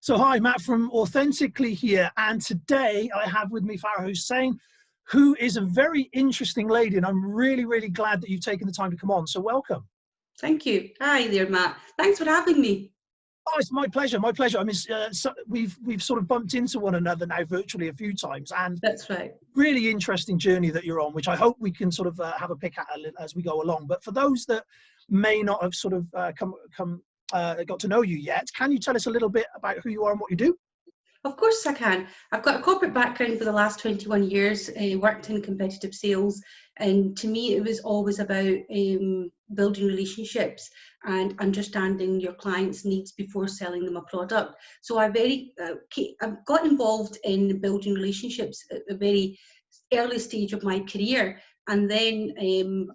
So hi, Matt from Authentically here, and today I have with me Farah Hussain, who is a very interesting lady, and I'm really, really glad that you've taken the time to come on. So welcome. Thank you. Hi there, Matt. Thanks for having me. Oh, it's my pleasure. My pleasure. I mean, we've sort of bumped into one another now virtually a few times, and That's right. really interesting journey that you're on, which I hope we can sort of have a pick at as we go along. But for those that may not have sort of got to know you yet, can you tell us a little bit about who you are and what you do? Of course I can. I've got a corporate background for the last 21 years, worked in competitive sales, and to me it was always about building relationships and understanding your clients' needs before selling them a product. So I got involved in building relationships at a very early stage of my career. And then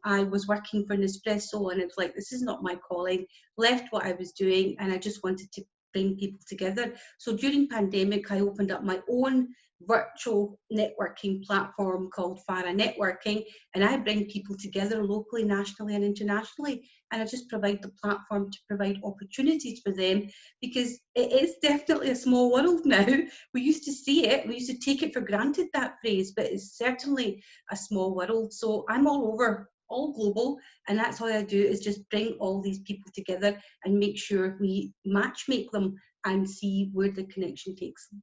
I was working for Nespresso, and it was like, this is not my calling. Left what I was doing, and I just wanted to bring people together. So during pandemic, I opened up my own virtual networking platform called Farah Networking, and I bring people together locally, nationally, and internationally. And I just provide the platform to provide opportunities for them, because it is definitely a small world now. We used to see it, we used to take it for granted, that phrase, but it's certainly a small world. So I'm all over, all global, and that's all I do, is just bring all these people together and make sure we match make them and see where the connection takes them.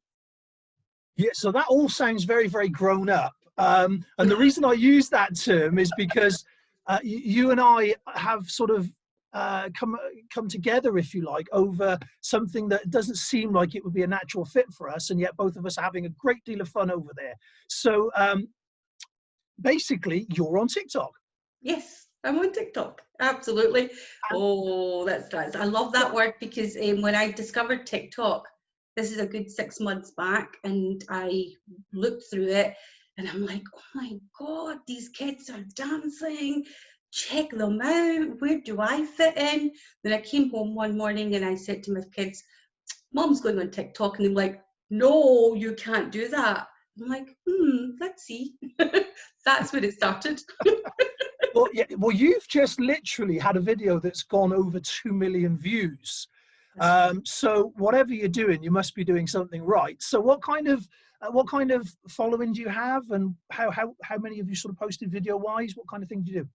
Yeah, so that all sounds very, very grown up. And the reason I use that term is because you and I have sort of come together, if you like, over something that doesn't seem like it would be a natural fit for us, and yet both of us are having a great deal of fun over there. So basically, you're on TikTok. Yes, I'm on TikTok. Absolutely. Oh, that's right. I love that word, because when I discovered TikTok, this is a good 6 months back, and I looked through it and I'm like, oh my God, these kids are dancing. Check them out. Where do I fit in? Then I came home one morning and I said to my kids, Mom's going on TikTok. And they're like, no, you can't do that. I'm like, let's see. That's where it started. Well, yeah, well, you've just literally had a video that's gone over 2 million views. So whatever you're doing, you must be doing something right. So what kind of following do you have, and how many of you sort of posted video wise? What kind of thing do you do?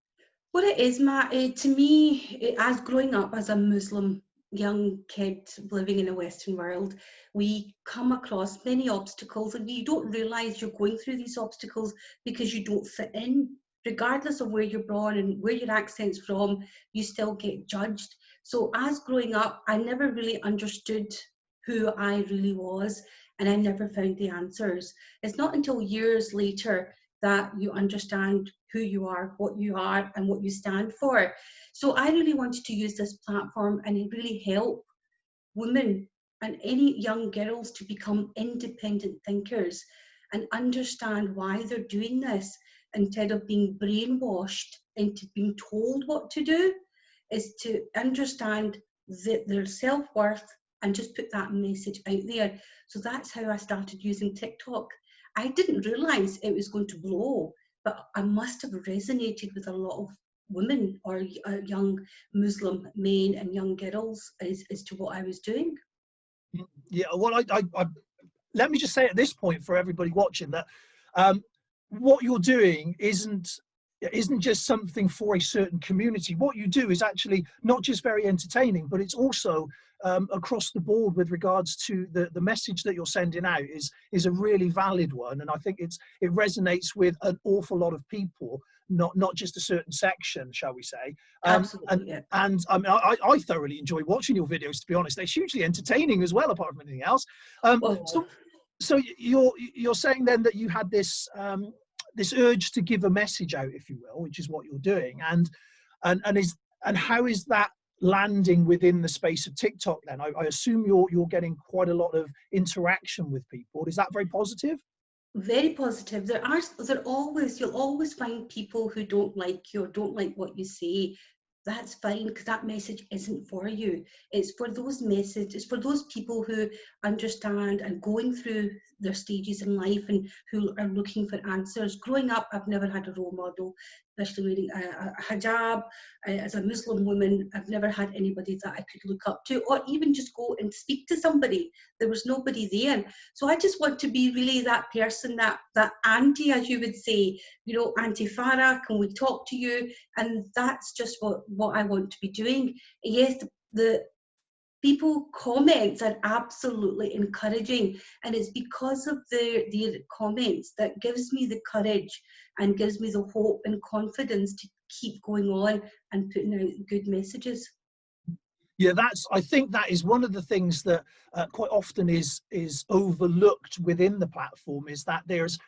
What it is, Matt, to me, as growing up as a Muslim young kid living in a Western world, we come across many obstacles, and you don't realise you're going through these obstacles because you don't fit in. Regardless of where you're born and where your accent's from, you still get judged. So as growing up, I never really understood who I really was, and I never found the answers. It's not until years later that you understand who you are, and what you stand for. So I really wanted to use this platform and really help women and any young girls to become independent thinkers and understand why they're doing this, instead of being brainwashed into being told what to do, is to understand their self-worth and just put that message out there. So that's how I started using TikTok. I didn't realize it was going to blow, but I must have resonated with a lot of women or young Muslim men and young girls as to what I was doing. Yeah, well, I let me just say at this point for everybody watching that what you're doing isn't just something for a certain community. What you do is actually not just very entertaining, but it's also across the board with regards to the message that you're sending out is a really valid one, and I think it resonates with an awful lot of people, not just a certain section, shall we say. Absolutely, yeah. And I mean, I thoroughly enjoy watching your videos, to be honest. They're hugely entertaining as well, apart from anything else. So you're saying then that you had this this urge to give a message out, if you will, which is what you're doing, and how is that landing within the space of TikTok then? I assume you're getting quite a lot of interaction with people. Is that very positive? Very positive. You'll always find people who don't like you or don't like what you say. That's fine, because that message isn't for you. It's for those people who understand and going through their stages in life and who are looking for answers. Growing up, I've never had a role model. especially wearing a hijab. As a Muslim woman, I've never had anybody that I could look up to, or even just go and speak to somebody. There was nobody there. So I just want to be really that person, that auntie, as you would say, you know, Auntie Farah, can we talk to you? And that's just what I want to be doing. Yes, the people comments are absolutely encouraging, and it's because of their comments that gives me the courage and gives me the hope and confidence to keep going on and putting out good messages. Yeah, I think that is one of the things that quite often is overlooked within the platform, is that there's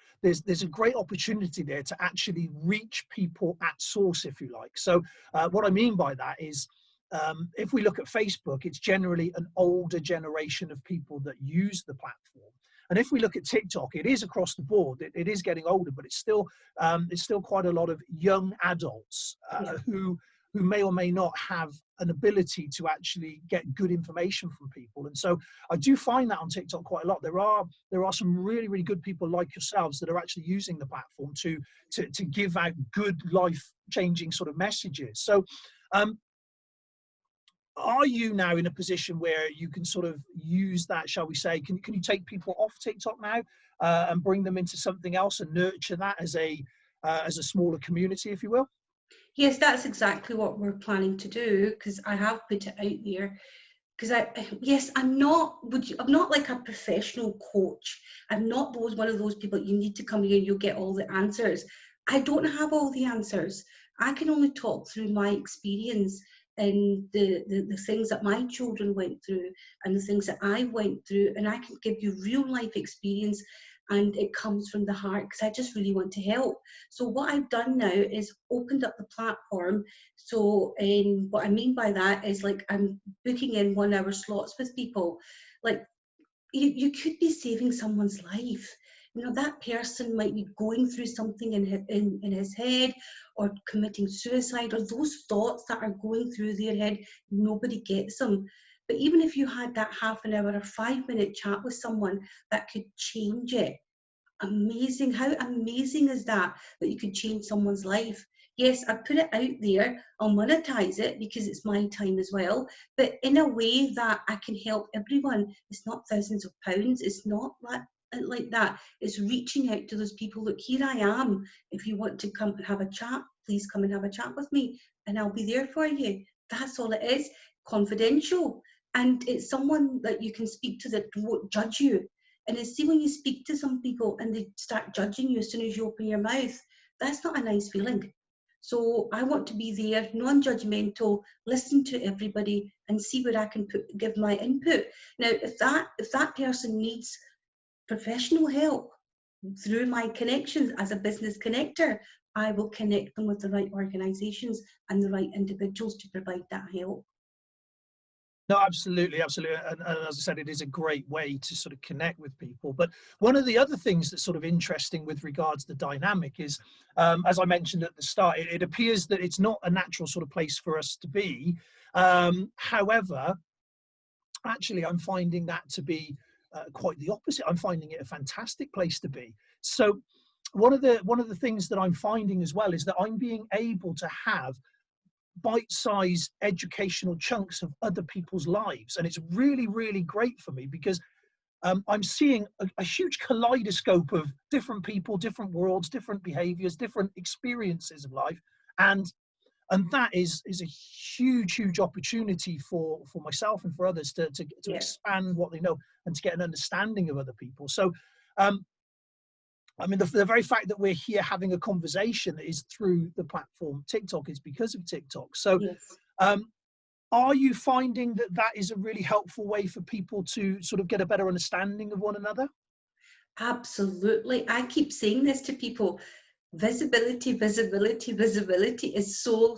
a great opportunity there to actually reach people at source, if you like. So what I mean by that is, if we look at Facebook, it's generally an older generation of people that use the platform. And if we look at TikTok, it is across the board. It is getting older, but it's still quite a lot of young adults who may or may not have an ability to actually get good information from people. And so I do find that on TikTok quite a lot. There are some really, really good people like yourselves that are actually using the platform to give out good life-changing sort of messages. So are you now in a position where you can sort of use that, shall we say, can you take people off TikTok now and bring them into something else and nurture that as a smaller community, if you will? Yes, that's exactly what we're planning to do, because I have put it out there. Because I'm not like a professional coach. I'm not one of those people, you need to come here and you'll get all the answers. I don't have all the answers. I can only talk through my experience and the things that my children went through and the things that I went through, and I can give you real life experience, and it comes from the heart because I just really want to help. So what I've done now is opened up the platform. So what I mean by that is, like, I'm booking in 1 hour slots with people. Like, you could be saving someone's life. You know, that person might be going through something in his head, or committing suicide, or those thoughts that are going through their head, nobody gets them. But even if you had that half an hour or 5 minute chat with someone, that could change it. Amazing. How amazing is that, that you could change someone's life? Yes, I put it out there. I'll monetize it because it's my time as well, but in a way that I can help everyone. It's not thousands of pounds. It's not like that. It's reaching out to those people. Look, here I am. If you want to come and have a chat, please come and have a chat with me, and I'll be there for you. That's all it is. Confidential. And it's someone that you can speak to that won't judge you. And it's, see, when you speak to some people and they start judging you as soon as you open your mouth, that's not a nice feeling. So I want to be there, non-judgmental, listen to everybody and see where I can give my input. Now, if that person needs professional help through my connections as a business connector, I will connect them with the right organisations and the right individuals to provide that help. No, absolutely, absolutely. And as I said, it is a great way to sort of connect with people. But one of the other things that's sort of interesting with regards to the dynamic is, as I mentioned at the start, it appears that it's not a natural sort of place for us to be. However, actually, I'm finding that to be quite the opposite. I'm finding it a fantastic place to be. So one of the things that I'm finding as well is that I'm being able to have bite-sized educational chunks of other people's lives, and it's really, really great for me because I'm seeing a huge kaleidoscope of different people, different worlds, different behaviors, different experiences of life, and that is a huge opportunity for myself and for others to Yeah. expand what they know and to get an understanding of other people. So I mean, the very fact that we're here having a conversation is through the platform TikTok, is because of TikTok. So Yes. are you finding that that is a really helpful way for people to sort of get a better understanding of one another? Absolutely. I keep saying this to people. Visibility, visibility, visibility is so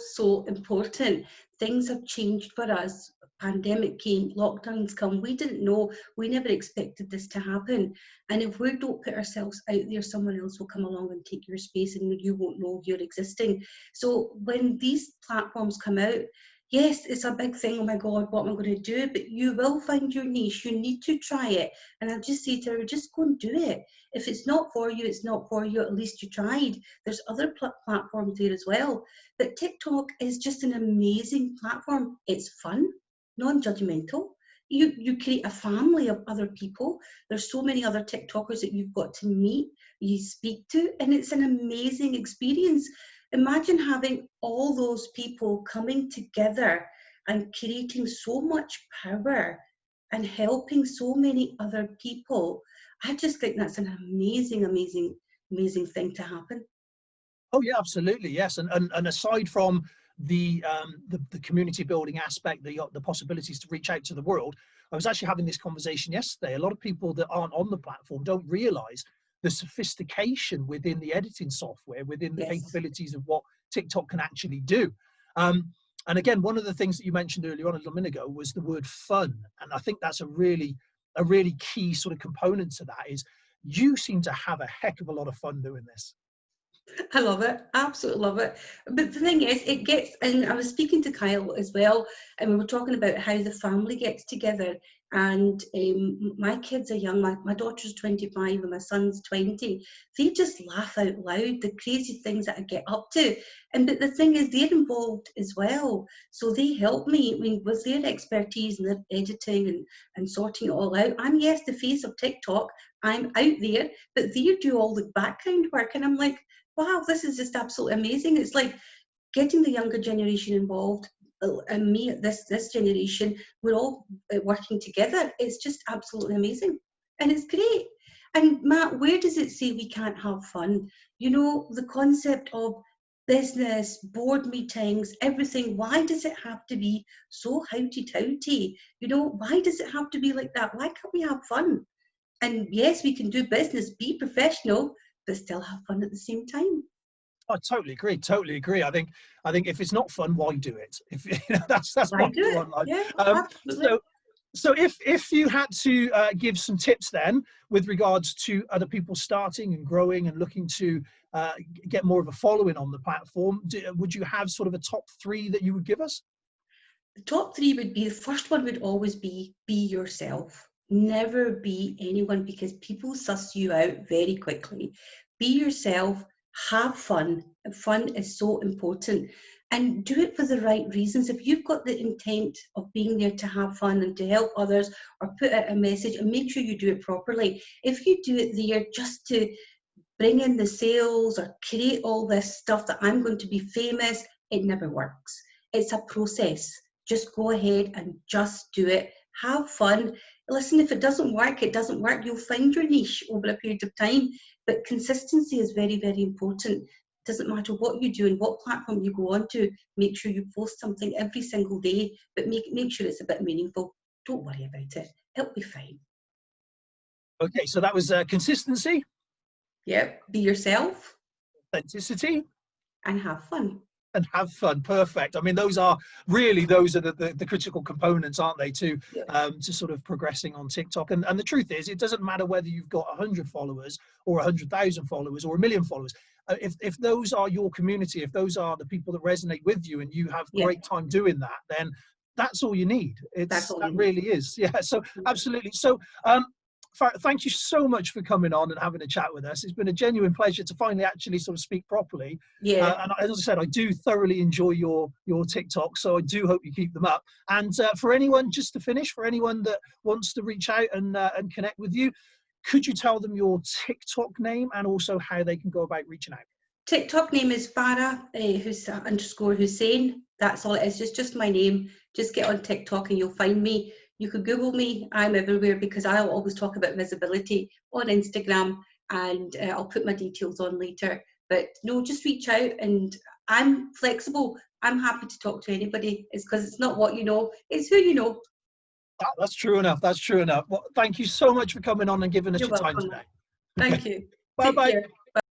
important. Things have changed for us. Pandemic came, lockdowns come. We didn't know, we never expected this to happen. And if we don't put ourselves out there, someone else will come along and take your space and you won't know you're existing. So when these platforms come out, yes, it's a big thing. Oh my God, what am I going to do? But you will find your niche. You need to try it. And I'll just say to her, just go and do it. If it's not for you, it's not for you. At least you tried. There's other platforms there as well. But TikTok is just an amazing platform. It's fun, non-judgmental. You create a family of other people. There's so many other TikTokers that you've got to meet, you speak to, and it's an amazing experience. Imagine having all those people coming together and creating so much power and helping so many other people. I just think that's an amazing, amazing, amazing thing to happen. Oh yeah, absolutely, yes. And aside from the community building aspect, the possibilities to reach out to the world, I was actually having this conversation yesterday. A lot of people that aren't on the platform don't realize the sophistication within the editing software, within the Yes. capabilities of what TikTok can actually do. And again, one of the things that you mentioned earlier on a little minute ago was the word fun, and I think that's a really key sort of component to that. Is you seem to have a heck of a lot of fun doing this. I love it. Absolutely love it. But the thing is, it gets, and I was speaking to Kyle as well, and we were talking about how the family gets together. And my kids are young. My daughter's 25 and my son's 20. They just laugh out loud, the crazy things that I get up to. But the thing is, they're involved as well. So they help me. I mean, with their expertise and their editing and sorting it all out. I'm, yes, the face of TikTok. I'm out there, but they do all the background work. And I'm like, wow, this is just absolutely amazing. It's like getting the younger generation involved, and me, this generation, we're all working together. It's just absolutely amazing, and it's great. And Matt, where does it say we can't have fun? You know, the concept of business, board meetings, everything. Why does it have to be so howdy-towdy? You know, why does it have to be like that? Why can't we have fun? And yes, we can do business, be professional, but still have fun at the same time. I totally agree. Totally agree. I think if it's not fun, why do it? If that's Why my do view it? on life. Yeah, absolutely. So if you had to give some tips then with regards to other people starting and growing and looking to get more of a following on the platform, would you have sort of a top 3 that you would give us? The top 3 would be, the first one would always be yourself. Never be anyone, because people suss you out very quickly. Be yourself, have fun. Fun is so important. And do it for the right reasons. If you've got the intent of being there to have fun and to help others or put out a message, and make sure you do it properly. If you do it there just to bring in the sales or create all this stuff that I'm going to be famous, it never works. It's a process. Just go ahead and just do it. Have fun. Listen, if it doesn't work, it doesn't work. You'll find your niche over a period of time. But consistency is very, very important. It doesn't matter what you do and what platform you go on to. Make sure you post something every single day, but make sure it's a bit meaningful. Don't worry about it. It'll be fine. Okay, so that was consistency, Yep. Be yourself authenticity, and have fun. and have fun. Perfect. I mean, those are the critical components, aren't they, to sort of progressing on TikTok. And the truth is, it doesn't matter whether you've got 100 followers or 100,000 followers or 1 million followers. If those are your community, if those are the people that resonate with you, and you have great time doing that, then that's all you need. That really is. Yeah. So absolutely. So Farah, thank you so much for coming on and having a chat with us. It's been a genuine pleasure to finally actually sort of speak properly. And as I said, I do thoroughly enjoy your TikTok, so I do hope you keep them up. And for anyone, just to finish, for anyone that wants to reach out and connect with you, could you tell them your TikTok name and also how they can go about reaching out? TikTok name is Farah _Hussain. That's all it is. Just my name. Just get on TikTok and you'll find me. You could Google me. I'm everywhere because I'll always talk about visibility on Instagram, and I'll put my details on later. But no, just reach out, and I'm flexible. I'm happy to talk to anybody. It's because it's not what you know, it's who you know. Oh, that's true enough. That's true enough. Well, thank you so much for coming on and giving us You're your time welcome. today. Thank you. Bye Take bye. care.